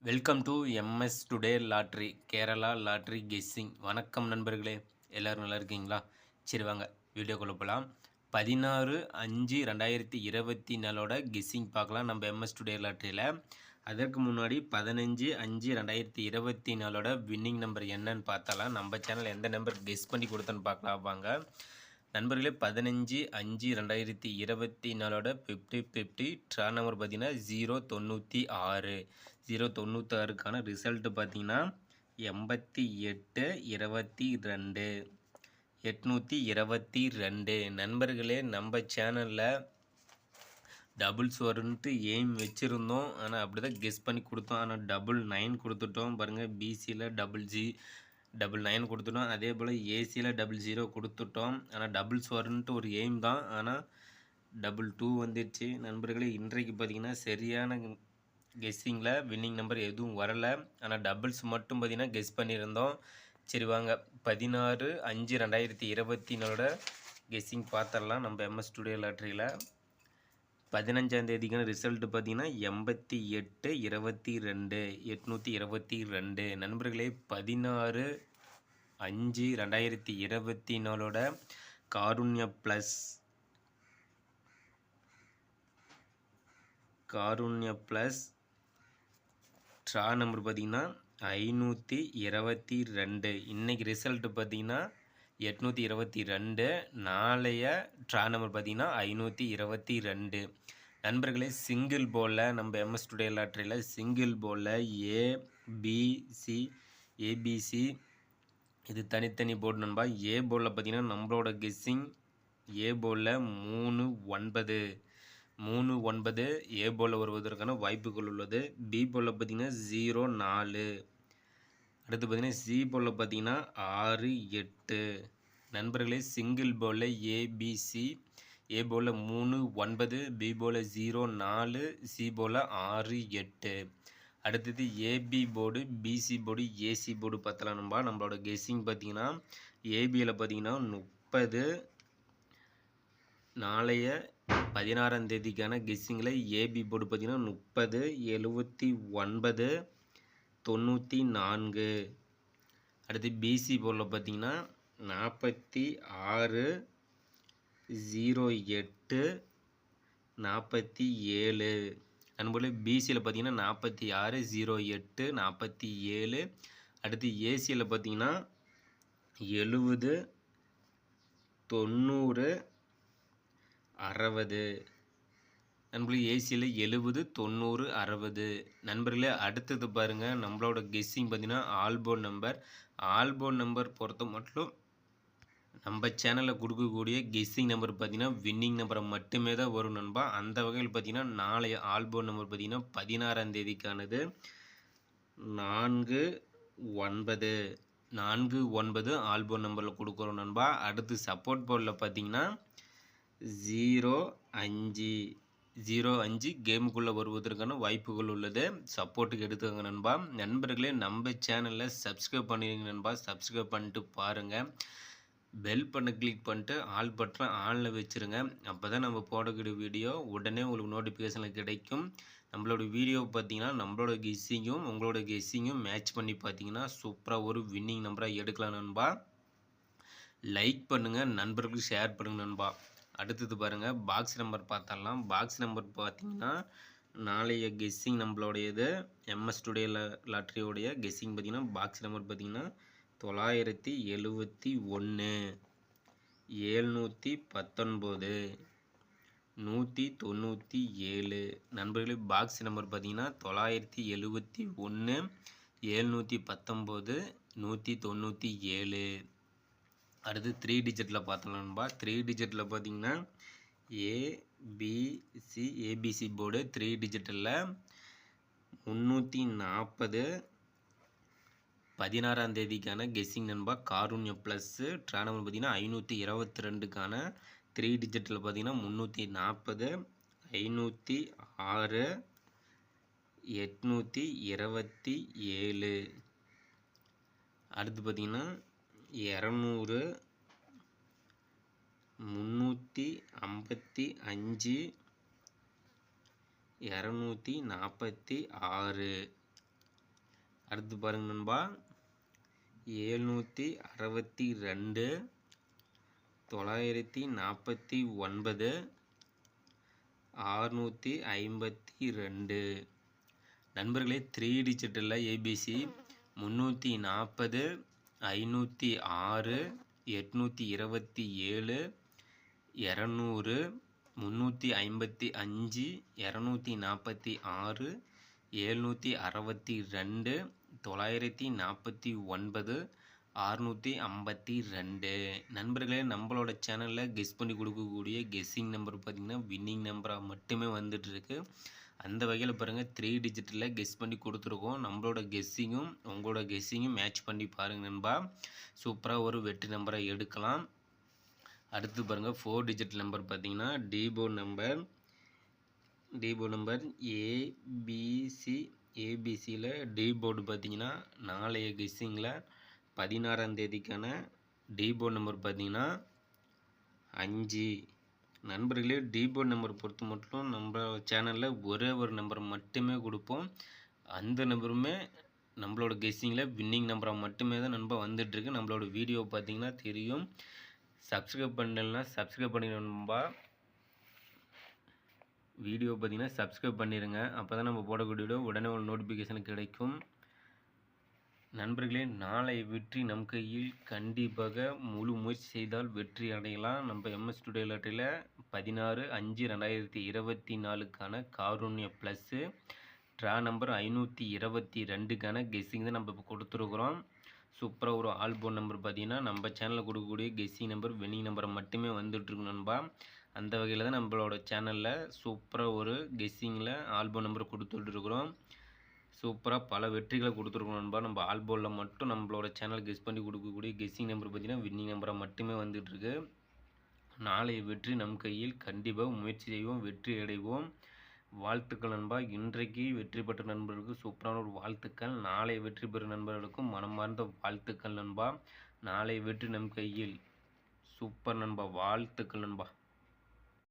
Welcome to MS today lottery Kerala lottery guessing. வணக்கம் நண்பர்களே, எல்லோரும் நல்லா இருக்கீங்களா? சரி வாங்க வீடியோக்குள்ளே போகலாம். 16/5/2024 கெஸ்ஸிங் பார்க்கலாம் நம்ம எம்எஸ் டுடே லாட்ரியில். அதற்கு முன்னாடி 15/5/2024 வின்னிங் நம்பர் என்னன்னு பார்த்தாலாம். நம்ம சேனல் எந்த நம்பர் கெஸ் பண்ணி கொடுத்தேன்னு பார்க்கலாம் வாங்க நண்பர்களே. 15/5/2024 50/50 ட்ரா நம்பர் பார்த்தீங்கன்னா 096. 096க்கான ரிசல்ட்டு பார்த்தீங்கன்னா 88/22 822. நண்பர்களே, நம்ம சேனலில் டபுள்ஸ் வரும்ன்ட்டு எய்ம் வச்சுருந்தோம், ஆனால் அப்படி தான் கெஸ் பண்ணி கொடுத்தோம். ஆனால் 999 கொடுத்துட்டோம் பாருங்கள். பிசியில் G 99 கொடுத்துட்டோம். அதே போல் ஏசியில் 00 கொடுத்துட்டோம். ஆனால் டபுள்ஸ் வரும்ன்ட்டு ஒரு எய்ம் தான், ஆனால் 22 வந்துடுச்சு. நண்பர்களே, இன்றைக்கு பார்த்திங்கன்னா சரியான கெஸ்ஸிங்கில் வின்னிங் நம்பர் எதுவும் வரலை, ஆனால் டபுள்ஸ் மட்டும் பார்த்திங்கன்னா கெஸ் பண்ணியிருந்தோம். சரி வாங்க 16/5/2024 கெஸ்ஸிங் பார்த்துடலாம் நம்ம எம்எஸ் டுடே லாட்ரியில். 15ஆம் தேதிக்கான ரிசல்ட்டு பார்த்தீங்கன்னா 88/22 822. நண்பர்களே, 16/5/2024 காருண்யா ப்ளஸ் ட்ரா நம்பர் பார்த்திங்கன்னா 522. இன்றைக்கி ரிசல்ட்டு பார்த்திங்கன்னா 822. நாளைய ட்ரா நம்பர் பார்த்திங்கன்னா 522. நண்பர்களே, சிங்கிள் போலில் நம்ம எம்எஸ் டுடே லாட்ரியில் சிங்கிள் போலில் ஏபிசி இது தனித்தனி போர்டு நண்பா. ஏ போலில் பார்த்திங்கன்னா நம்மளோட கெஸ்ஸிங் ஏ போலில் 3-9 ஏ போலில் வருவதற்கான வாய்ப்புகள் உள்ளது. பி போலில் பார்த்திங்கன்னா 0-4. அடுத்து பார்த்திங்கன்னா சி போலில் பார்த்திங்கன்னா 6-8. நண்பர்களே, சிங்கிள் போலில் ஏபிசி ஏ போலில் 3-9, பி போலில் 0-4, சி போலில் 6-8. அடுத்தது AB board, BC board, AC board பார்த்தலாம் நண்பா. நம்மளோட கெஸ்ஸிங் பார்த்திங்கன்னா ஏபியில் பார்த்திங்கன்னா 30. நாளைய 16ஆம் தேதிக்கான கெஸ்ஸிங்கில் ஏபி போர்டு பார்த்திங்கன்னா 30, 79, 94. அடுத்து பிசி போர்டில் பார்த்திங்கன்னா 46, 08, 47. நண்பர்களே, பிசியில் பார்த்திங்கன்னா 46, 08, 47. அடுத்து ஏசியில் பார்த்திங்கன்னா 70, 90, 60. நண்பர்களே, ஏசியில் 70, 90, 60. நண்பர்களே, அடுத்தது பாருங்கள் நம்மளோட கெஸ்ஸிங் பார்த்திங்கன்னா ஆல்போர்ட் நம்பர் பொறுத்த மட்டும் நம்ம சேனலில் கொடுக்கக்கூடிய கெஸ்ஸிங் நம்பர் பார்த்திங்கன்னா வின்னிங் நம்பரை மட்டுமே தான் வரும் நண்பா. அந்த வகையில் பார்த்திங்கன்னா நாளைய ஆல்போர்ட் நம்பர் பார்த்திங்கன்னா 16ஆம் தேதிக்கானது 4-9 ஆல்போர்ட் நம்பரில் கொடுக்குறோம் நண்பா. அடுத்து சப்போர்ட் போர்டில் பார்த்திங்கன்னா 0-5 கேமுக்குள்ளே வருவதற்கான வாய்ப்புகள் உள்ளது. சப்போர்ட்டுக்கு எடுத்துக்கோங்க நண்பா. நண்பர்களே, நம்ம சேனலில் சப்ஸ்கிரைப் பண்ணிடுங்க நண்பா. சப்ஸ்கிரைப் பண்ணிட்டு பாருங்கள். பெல் பண்ண கிளிக் பண்ணிட்டு ஆல் பட்டனை ஆனில் வச்சுருங்க. அப்போ தான் நம்ம போடக்கூடிய வீடியோ உடனே உங்களுக்கு நோட்டிஃபிகேஷனில் கிடைக்கும். நம்மளோட வீடியோ பார்த்திங்கன்னா நம்மளோட கெஸ்ஸிங்கும் உங்களோட கெஸ்ஸிங்கும் மேட்ச் பண்ணி பார்த்திங்கன்னா சூப்பராக ஒரு வின்னிங் நம்பராக எடுக்கலாம் நண்பா. லைக் பண்ணுங்கள், நண்பர்களுக்கு ஷேர் பண்ணுங்கள் நண்பா. அடுத்தது பாருங்கள் பாக்ஸ் நம்பர் பார்த்தரலாம். பாக்ஸ் நம்பர் பார்த்திங்கன்னா நாளைய கெஸ்ஸிங் நம்மளோடையது எம்எஸ் டுடே லாட்ரியோடைய கெஸ்ஸிங் பார்த்திங்கன்னா பாக்ஸ் நம்பர் பார்த்திங்கன்னா 971, 719, 197. நண்பர்களே, பாக்ஸ் நம்பர் பார்த்திங்கன்னா 971, 719, 197. அடுத்து 3 டிஜிட்டில் பார்த்தலாம் நண்பா. 3 டிஜிட்டில் பார்த்திங்கன்னா ஏபிசி போர்டு 3 டிஜிட்டில் 340. 16ஆம் தேதிக்கான கெஸ்ஸிங் நண்பா காருண்யா ப்ளஸ் ட்ரா நம்பர் பார்த்திங்கன்னா 522க்கான 3 டிஜிட்டில் பார்த்திங்கன்னா 340, 506, 827. அடுத்து பார்த்திங்கன்னா 200, 355, 246. அடுத்து பாருங்க நண்பா 762 949 652 நண்பர்களே 3 டிஜிட்டில் ஏபிசி 340 506 827 200 355 246 762 949 652 நண்பர்களே நம்மளோட சேனலில் கெஸ் பண்ணி கொடுக்கக்கூடிய கெஸ்ஸிங் நம்பர் பார்த்திங்கன்னா வின்னிங் நம்பராக மட்டுமே வந்துட்டுருக்கு. அந்த வகையில் பாருங்கள் 3 டிஜிட்டில் கெஸ் பண்ணி கொடுத்துருக்கோம். நம்மளோட கெஸ்ஸிங்கும் உங்களோட கெஸ்ஸிங்கும் மேட்ச் பண்ணி பாருங்கள் நண்பா. சூப்பராக ஒரு வெற்றி நம்பரை எடுக்கலாம். அடுத்து பாருங்கள் 4 டிஜிட் நம்பர் பார்த்திங்கன்னா டிபோர்ட் நம்பர் ஏபிசியில் டிபோர்டு பார்த்திங்கன்னா நாளைய கெஸ்ஸிங்கில் 16ஆம் தேதிக்கான டிபோர்ட் நம்பர் பார்த்திங்கன்னா 5. நண்பர்களே டிபோர்ட் நம்பர் பொறுத்த மட்டும் நம்ம சேனலில் ஒரே ஒரு நம்பர் மட்டுமே கொடுப்போம். அந்த நம்பருமே நம்மளோட கெஸ்ஸிங்கில் வின்னிங் நம்பராக மட்டுமே தான் நண்பா வந்துட்டுருக்கு. நம்மளோட வீடியோ பார்த்திங்கன்னா தெரியும். சப்ஸ்கிரைப் பண்ணலைன்னா சப்ஸ்கிரைப் பண்ணிடுங்க நண்பா. வீடியோ பார்த்திங்கன்னா சப்ஸ்கிரைப் பண்ணிடுங்க. அப்போ தான் நம்ம போடக்கூடிய வீடியோ உடனே ஒரு நோட்டிஃபிகேஷன் கிடைக்கும். நண்பர்களே நாளை வெற்றி நம் கையில். கண்டிப்பாக முழு முயற்சி செய்தால் வெற்றி அடையலாம். நம்ம எம்எஸ் ஸ்டுடியோ லாட்டரியில் 16/5/2024க்கான காருண்ய ப்ளஸ்ஸு ட்ரா நம்பர் 522க்கான கெஸ்ஸிங் தான் நம்ம இப்போ கொடுத்துருக்குறோம். சூப்பராக ஒரு ஆல்போன் நம்பர் பார்த்திங்கன்னா நம்ம சேனலில் கொடுக்கக்கூடிய கெஸ்ஸிங் நம்பர் வின்னிங் நம்பரை மட்டுமே வந்துட்டுருக்கு நண்பா. அந்த வகையில் தான் நம்மளோட சேனலில் சூப்பராக ஒரு கெஸ்ஸிங்கில் ஆல்போன் நம்பர் கொடுத்துட்ருக்குறோம். சூப்பராக பல வெற்றிகளை கொடுத்துருக்கோம் நண்பா. நம்ம ஆல்போலில் மட்டும் நம்மளோட சேனல் கெஸ் பண்ணி கொடுக்கக்கூடிய கெஸ்ஸிங் நம்பர் பார்த்திங்கன்னா வின்னிங் நம்பராக மட்டுமே வந்துட்டுருக்கு. நாளைய வெற்றி நம் கையில். கண்டிப்பாக முயற்சி செய்வோம், வெற்றி அடைவோம். வாழ்த்துக்கள் நண்பா. இன்றைக்கு வெற்றி பெற்ற நண்பர்களுக்கு சூப்பரான ஒரு வாழ்த்துக்கள். நாளை வெற்றி பெறும் நண்பர்களுக்கும் மனமார்ந்த வாழ்த்துக்கள் நண்பா. நாளை வெற்றி நம் கையில். சூப்பர் நண்பா. வாழ்த்துக்கள் நண்பா.